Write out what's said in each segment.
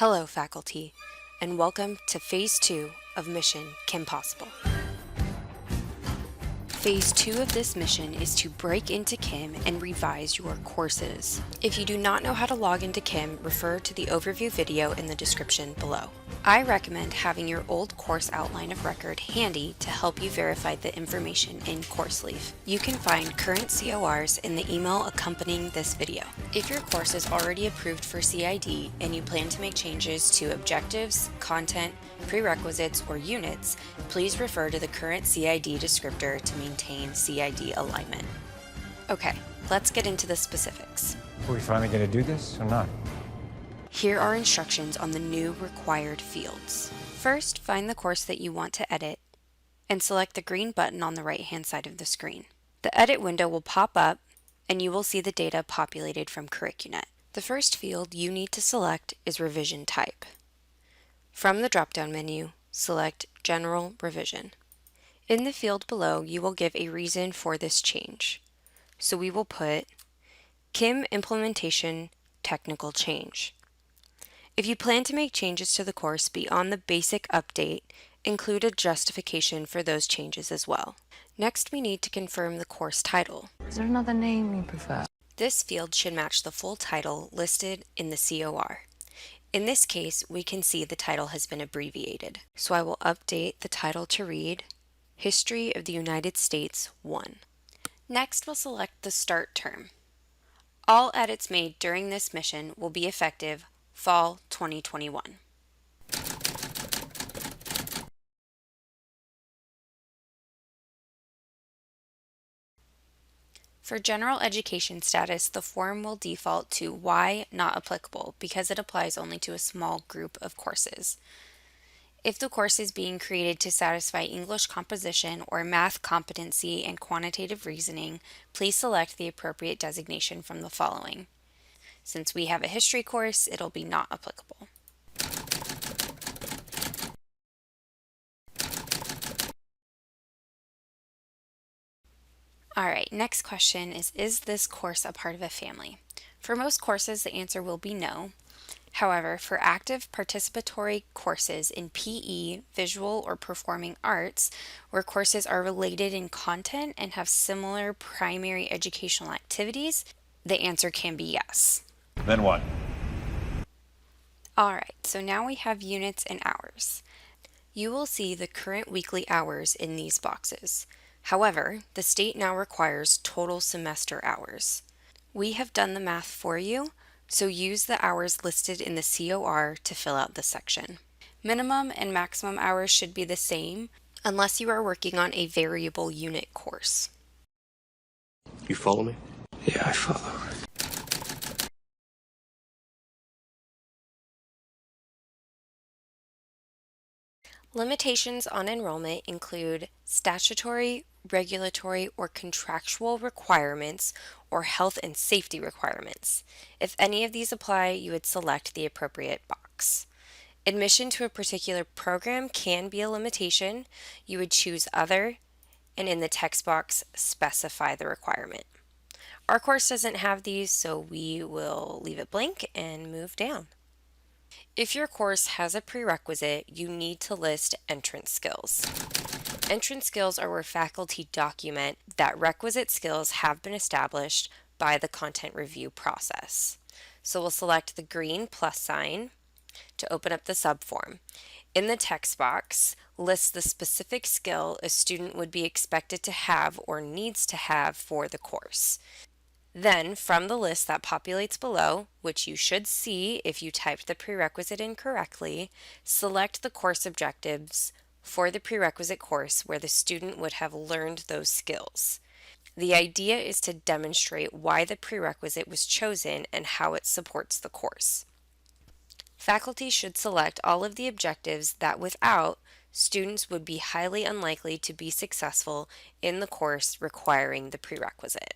Hello, faculty, and welcome to Phase 2 of Mission Kim Possible. Phase 2 of this mission is to break into Kim and revise your courses. If you do not know how to log into Kim, refer to the overview video in the description below. I recommend having your old course outline of record handy to help you verify the information in CourseLeaf. You can find current CORs in the email accompanying this video. If your course is already approved for CID and you plan to make changes to objectives, content, prerequisites, or units, please refer to the current CID descriptor to maintain CID alignment. Okay, let's get into the specifics. Are we finally going to do this or not? Here are instructions on the new required fields. First, find the course that you want to edit and select the green button on the right-hand side of the screen. The edit window will pop up and you will see the data populated from Curricunet. The first field you need to select is revision type. From the drop-down menu, select General Revision. In the field below, you will give a reason for this change. So we will put Kim Implementation Technical Change. If you plan to make changes to the course beyond the basic update, include a justification for those changes as well. Next, we need to confirm the course title. Is there another name you prefer? This field should match the full title listed in the COR. In this case, we can see the title has been abbreviated. So I will update the title to read History of the United States 1. Next, we'll select the start term. All edits made during this mission will be effective Fall 2021. For general education status, the form will default to Y not applicable because it applies only to a small group of courses. If the course is being created to satisfy English composition or math competency and quantitative reasoning, please select the appropriate designation from the following. Since we have a history course, it'll be not applicable. Alright, next question is this course a part of a family? For most courses, the answer will be no. However, for active participatory courses in PE, visual, or performing arts, where courses are related in content and have similar primary educational activities, the answer can be yes. Then what? Alright, so now we have units and hours. You will see the current weekly hours in these boxes. However, the state now requires total semester hours. We have done the math for you, so use the hours listed in the COR to fill out this section. Minimum and maximum hours should be the same unless you are working on a variable unit course. You follow me? Yeah, I follow. Limitations on enrollment include statutory, regulatory, or contractual requirements or health and safety requirements. If any of these apply, you would select the appropriate box. Admission to a particular program can be a limitation. You would choose Other, and in the text box, specify the requirement. Our course doesn't have these, so we will leave it blank and move down. If your course has a prerequisite, you need to list entrance skills. Entrance skills are where faculty document that requisite skills have been established by the content review process. So we'll select the green plus sign to open up the subform. In the text box, list the specific skill a student would be expected to have or needs to have for the course. Then, from the list that populates below, which you should see if you typed the prerequisite incorrectly, select the course objectives for the prerequisite course where the student would have learned those skills. The idea is to demonstrate why the prerequisite was chosen and how it supports the course. Faculty should select all of the objectives that without, students would be highly unlikely to be successful in the course requiring the prerequisite.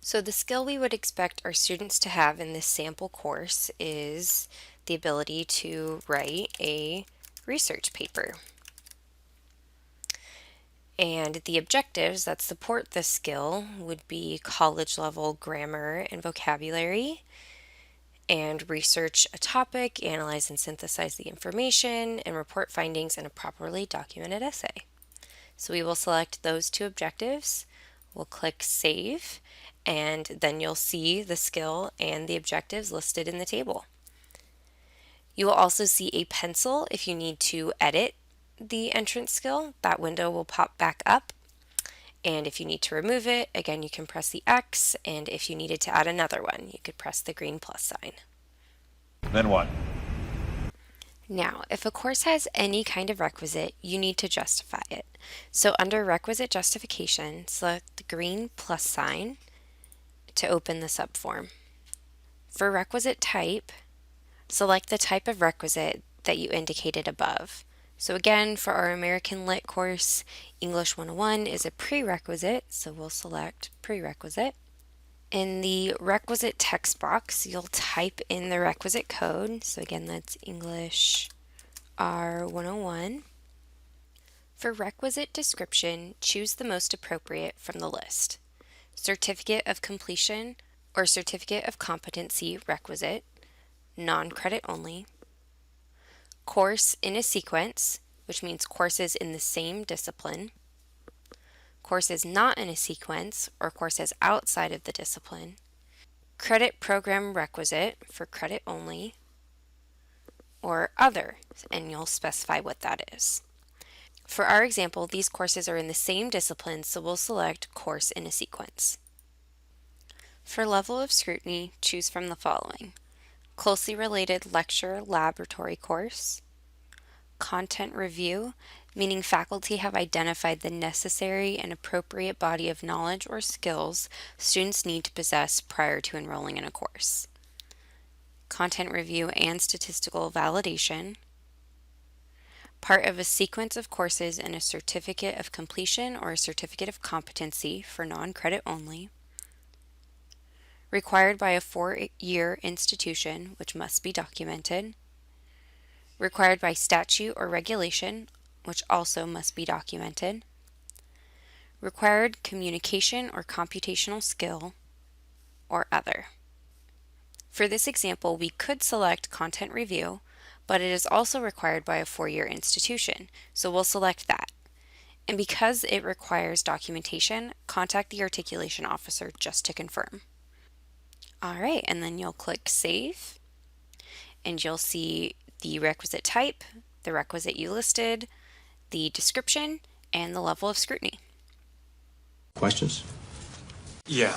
So the skill we would expect our students to have in this sample course is the ability to write a research paper. And the objectives that support this skill would be college level grammar and vocabulary, and research a topic, analyze and synthesize the information, and report findings in a properly documented essay. So we will select those two objectives. We'll click Save, and then you'll see the skill and the objectives listed in the table. You will also see a pencil if you need to edit the entrance skill. That window will pop back up. And if you need to remove it, again, you can press the X, and if you needed to add another one, you could press the green plus sign. Then what? Now, if a course has any kind of requisite, you need to justify it. So under Requisite Justification, select the green plus sign to open the subform. For requisite type, select the type of requisite that you indicated above. So again, for our American Lit course, English 101 is a prerequisite, so we'll select prerequisite. In the requisite text box, you'll type in the requisite code. So again, that's English R101. For requisite description, choose the most appropriate from the list. Certificate of completion or certificate of competency requisite, non-credit only. Course in a sequence, which means courses in the same discipline. Courses not in a sequence or courses outside of the discipline. Credit program requisite for credit only, or other, and you'll specify what that is. For our example, these courses are in the same discipline, so we'll select course in a sequence. For level of scrutiny, choose from the following: closely related lecture laboratory course, content review, meaning faculty have identified the necessary and appropriate body of knowledge or skills students need to possess prior to enrolling in a course, content review and statistical validation, part of a sequence of courses in a certificate of completion or a certificate of competency for non-credit only, required by a 4-year institution, which must be documented, required by statute or regulation, which also must be documented, required communication or computational skill, or other. For this example, we could select content review, but it is also required by a 4-year institution, so we'll select that. And because it requires documentation, contact the articulation officer just to confirm. All right, and then you'll click Save, and you'll see the requisite type, the requisite you listed, the description, and the level of scrutiny. Questions? Yeah.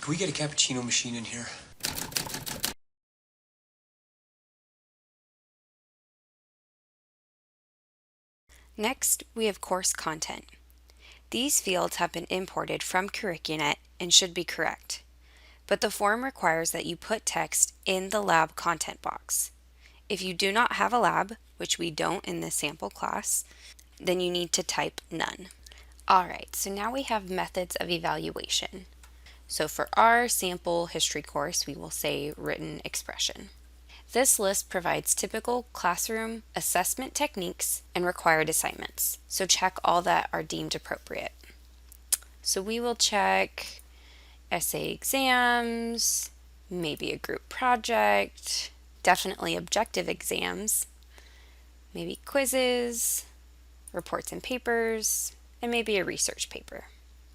Can we get a cappuccino machine in here? Next, we have course content. These fields have been imported from CurricuNet and should be correct, but the form requires that you put text in the lab content box. If you do not have a lab, which we don't in this sample class, then you need to type none. Alright, so now we have methods of evaluation. So for our sample history course, we will say written expression. This list provides typical classroom assessment techniques and required assignments. So check all that are deemed appropriate. So we will check essay exams, maybe a group project, definitely objective exams, maybe quizzes, reports and papers, and maybe a research paper.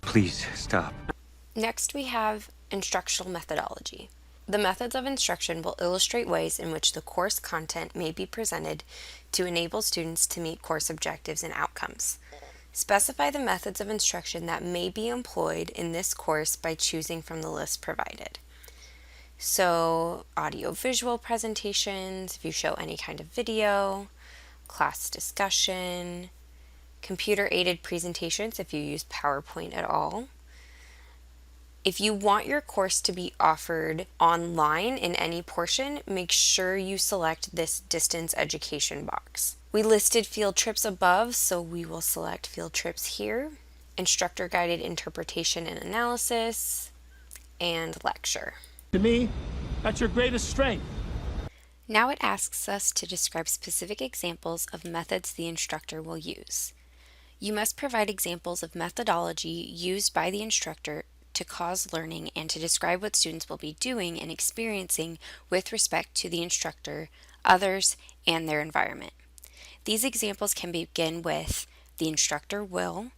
Please stop. Next, we have instructional methodology. The methods of instruction will illustrate ways in which the course content may be presented to enable students to meet course objectives and outcomes. Specify the methods of instruction that may be employed in this course by choosing from the list provided. So, audio-visual presentations, if you show any kind of video, class discussion, computer-aided presentations if you use PowerPoint at all. If you want your course to be offered online in any portion, make sure you select this distance education box. We listed field trips above, so we will select field trips here, instructor guided interpretation and analysis, and lecture. To me, that's your greatest strength. Now it asks us to describe specific examples of methods the instructor will use. You must provide examples of methodology used by the instructor to cause learning and to describe what students will be doing and experiencing with respect to the instructor, others, and their environment. These examples can begin with the instructor will,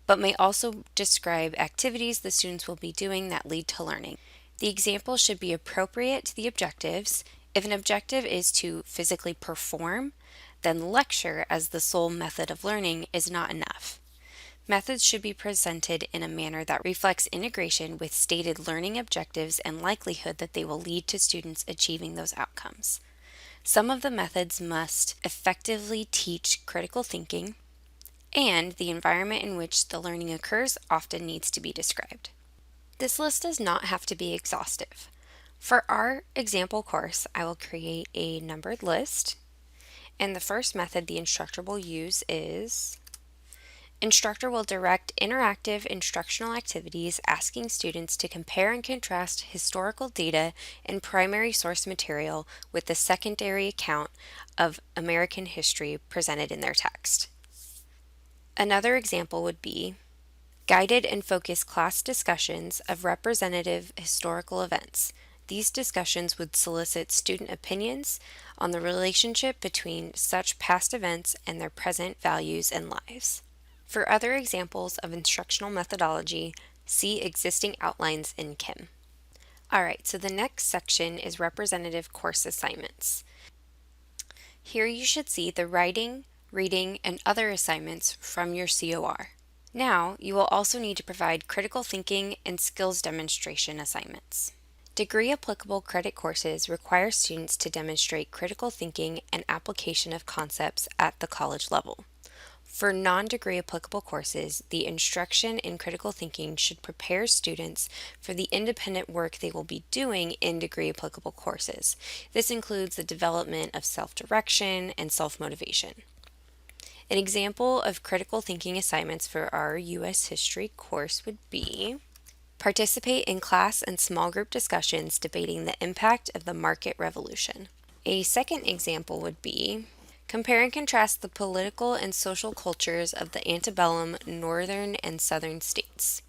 but may also describe activities the students will be doing that lead to learning. The example should be appropriate to the objectives. If an objective is to physically perform, then lecture as the sole method of learning is not enough. Methods should be presented in a manner that reflects integration with stated learning objectives and likelihood that they will lead to students achieving those outcomes. Some of the methods must effectively teach critical thinking, and the environment in which the learning occurs often needs to be described. This list does not have to be exhaustive. For our example course, I will create a numbered list, and the first method the instructor will use is instructor will direct interactive instructional activities asking students to compare and contrast historical data and primary source material with the secondary account of American history presented in their text. Another example would be guided and focused class discussions of representative historical events. These discussions would solicit student opinions on the relationship between such past events and their present values and lives. For other examples of instructional methodology, see existing outlines in KIM. Alright, so the next section is representative course assignments. Here you should see the writing, reading, and other assignments from your COR. Now, you will also need to provide critical thinking and skills demonstration assignments. Degree applicable credit courses require students to demonstrate critical thinking and application of concepts at the college level. For non-degree applicable courses, the instruction in critical thinking should prepare students for the independent work they will be doing in degree applicable courses. This includes the development of self-direction and self-motivation. An example of critical thinking assignments for our U.S. History course would be participate in class and small group discussions debating the impact of the market revolution. A second example would be compare and contrast the political and social cultures of the antebellum northern and southern states.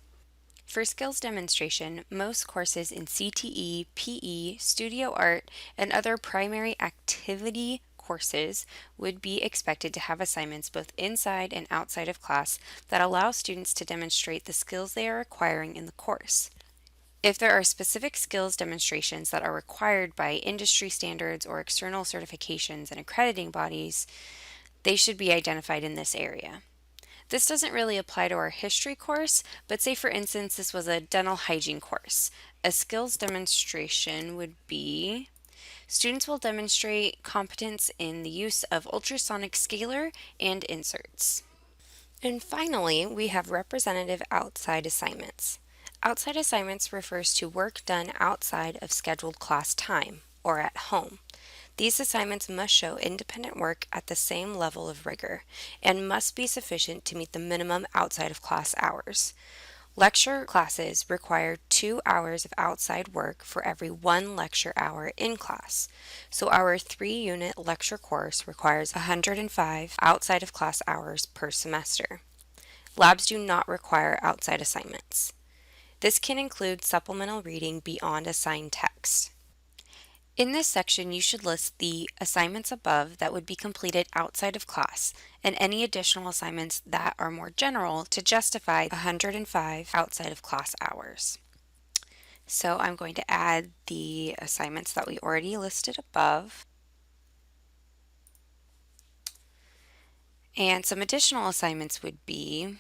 For skills demonstration, most courses in CTE, PE, studio art, and other primary activity courses would be expected to have assignments both inside and outside of class that allow students to demonstrate the skills they are acquiring in the course. If there are specific skills demonstrations that are required by industry standards or external certifications and accrediting bodies, they should be identified in this area. This doesn't really apply to our history course, but say for instance this was a dental hygiene course. A skills demonstration would be students will demonstrate competence in the use of ultrasonic scaler and inserts. And finally, we have representative outside assignments. Outside assignments refers to work done outside of scheduled class time or at home. These assignments must show independent work at the same level of rigor and must be sufficient to meet the minimum outside of class hours. Lecture classes require 2 hours of outside work for every 1 lecture hour in class. So our 3-unit lecture course requires 105 outside of class hours per semester. Labs do not require outside assignments. This can include supplemental reading beyond assigned text. In this section, you should list the assignments above that would be completed outside of class and any additional assignments that are more general to justify 105 outside of class hours. So I'm going to add the assignments that we already listed above. And some additional assignments would be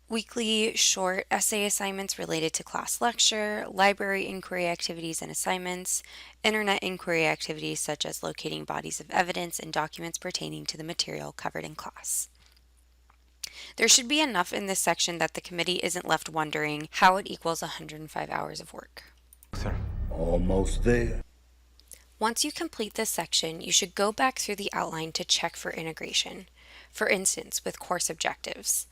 weekly short essay assignments related to class lecture, library inquiry activities and assignments, internet inquiry activities such as locating bodies of evidence and documents pertaining to the material covered in class. There should be enough in this section that the committee isn't left wondering how it equals 105 hours of work. Almost there. Once you complete this section, you should go back through the outline to check for integration. For instance, with course objectives.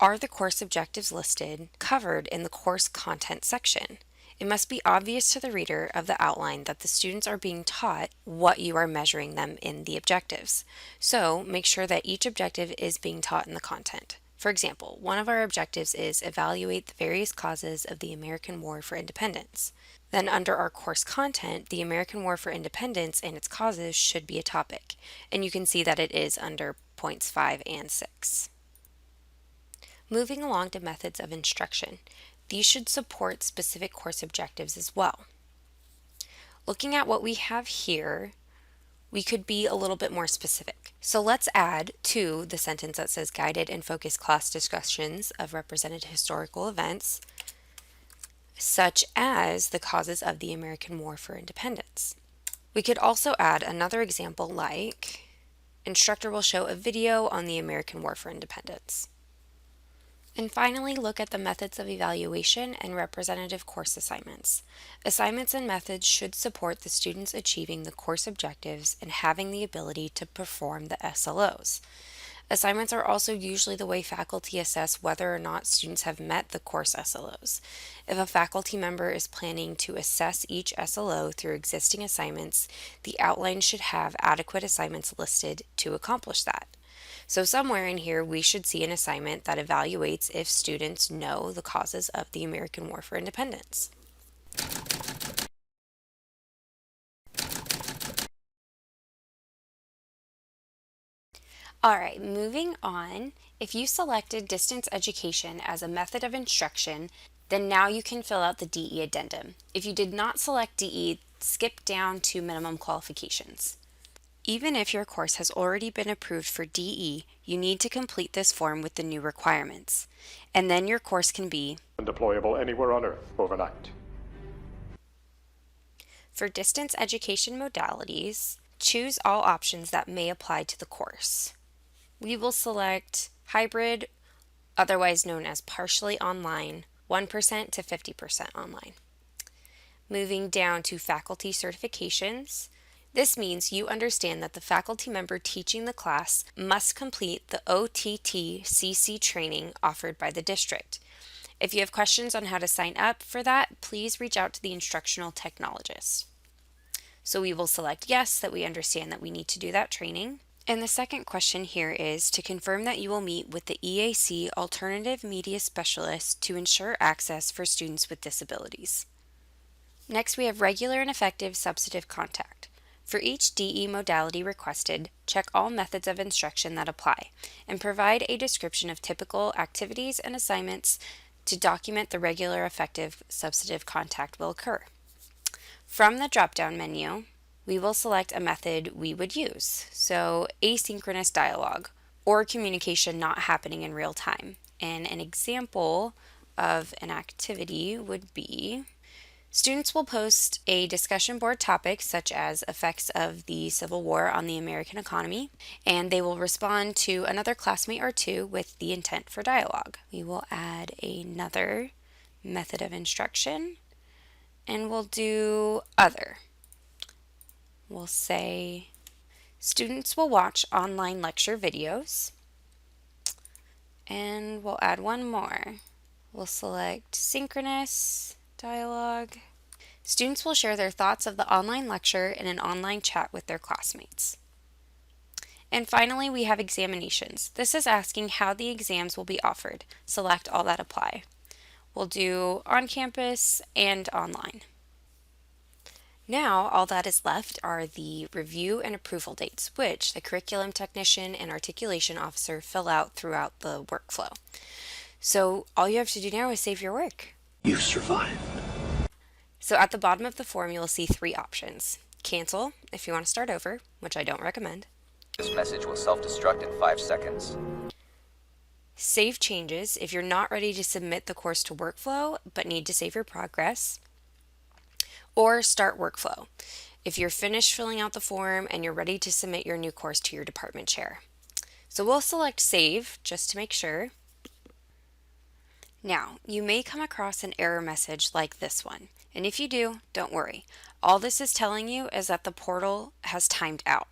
Are the course objectives listed covered in the course content section? It must be obvious to the reader of the outline that the students are being taught what you are measuring them in the objectives. So make sure that each objective is being taught in the content. For example, one of our objectives is evaluate the various causes of the American War for Independence. Then under our course content, the American War for Independence and its causes should be a topic, and you can see that it is under points 5 and 6. Moving along to methods of instruction, these should support specific course objectives as well. Looking at what we have here, we could be a little bit more specific. So let's add to the sentence that says guided and focused class discussions of represented historical events, such as the causes of the American War for Independence. We could also add another example like, instructor will show a video on the American War for Independence. And finally, look at the methods of evaluation and representative course assignments. Assignments and methods should support the students achieving the course objectives and having the ability to perform the SLOs. Assignments are also usually the way faculty assess whether or not students have met the course SLOs. If a faculty member is planning to assess each SLO through existing assignments, the outline should have adequate assignments listed to accomplish that. So somewhere in here we should see an assignment that evaluates if students know the causes of the American War for Independence. Alright, moving on. If you selected distance education as a method of instruction, then now you can fill out the DE addendum. If you did not select DE, skip down to minimum qualifications. Even if your course has already been approved for DE, you need to complete this form with the new requirements. And then your course can be deployable anywhere on Earth overnight. For distance education modalities, choose all options that may apply to the course. We will select hybrid, otherwise known as partially online, 1% to 50% online. Moving down to faculty certifications, this means you understand that the faculty member teaching the class must complete the OTT-CC training offered by the district. If you have questions on how to sign up for that, please reach out to the instructional technologist. So we will select yes, that we understand that we need to do that training. And the second question here is to confirm that you will meet with the EAC Alternative Media Specialist to ensure access for students with disabilities. Next, we have regular and effective substantive contact. For each DE modality requested, check all methods of instruction that apply, and provide a description of typical activities and assignments to document the regular effective substantive contact will occur. From the drop-down menu, we will select a method we would use, so asynchronous dialogue, or communication not happening in real time. And an example of an activity would be students will post a discussion board topic such as effects of the Civil War on the American economy, and they will respond to another classmate or two with the intent for dialogue. We will add another method of instruction, and we'll do other. We'll say students will watch online lecture videos, and we'll add one more. We'll select synchronous dialogue. Students will share their thoughts of the online lecture in an online chat with their classmates. And finally, we have examinations. This is asking how the exams will be offered. Select all that apply. We'll do on campus and online. Now, all that is left are the review and approval dates, which the curriculum technician and articulation officer fill out throughout the workflow. So all you have to do now is save your work. You survived. So at the bottom of the form, you'll see three options. Cancel, if you want to start over, which I don't recommend. This message will self-destruct in 5 seconds. Save changes if you're not ready to submit the course to workflow, but need to save your progress. Or start workflow, if you're finished filling out the form and you're ready to submit your new course to your department chair. So we'll select save just to make sure. Now, you may come across an error message like this one, and if you do, don't worry. All this is telling you is that the portal has timed out.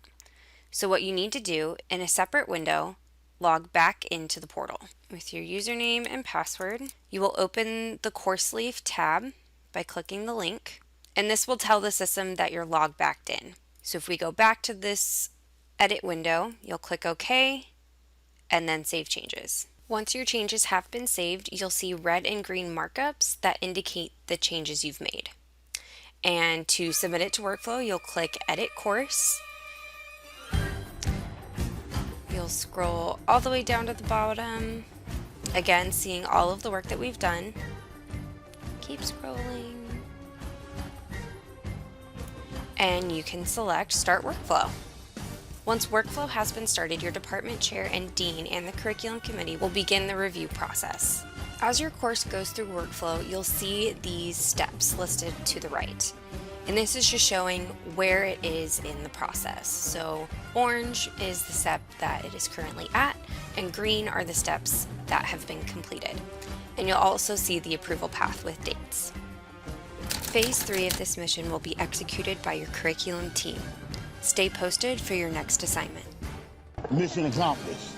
So what you need to do, in a separate window, log back into the portal. With your username and password, you will open the Course Leaf tab by clicking the link, and this will tell the system that you're logged back in. So if we go back to this edit window, you'll click OK, and then save changes. Once your changes have been saved, you'll see red and green markups that indicate the changes you've made. And to submit it to Workflow, you'll click Edit Course. You'll scroll all the way down to the bottom, again seeing all of the work that we've done. Keep scrolling. And you can select Start Workflow. Once Workflow has been started, your department chair and dean and the curriculum committee will begin the review process. As your course goes through Workflow, you'll see these steps listed to the right. And this is just showing where it is in the process. So orange is the step that it is currently at, and green are the steps that have been completed. And you'll also see the approval path with dates. Phase 3 of this mission will be executed by your curriculum team. Stay posted for your next assignment. Mission accomplished.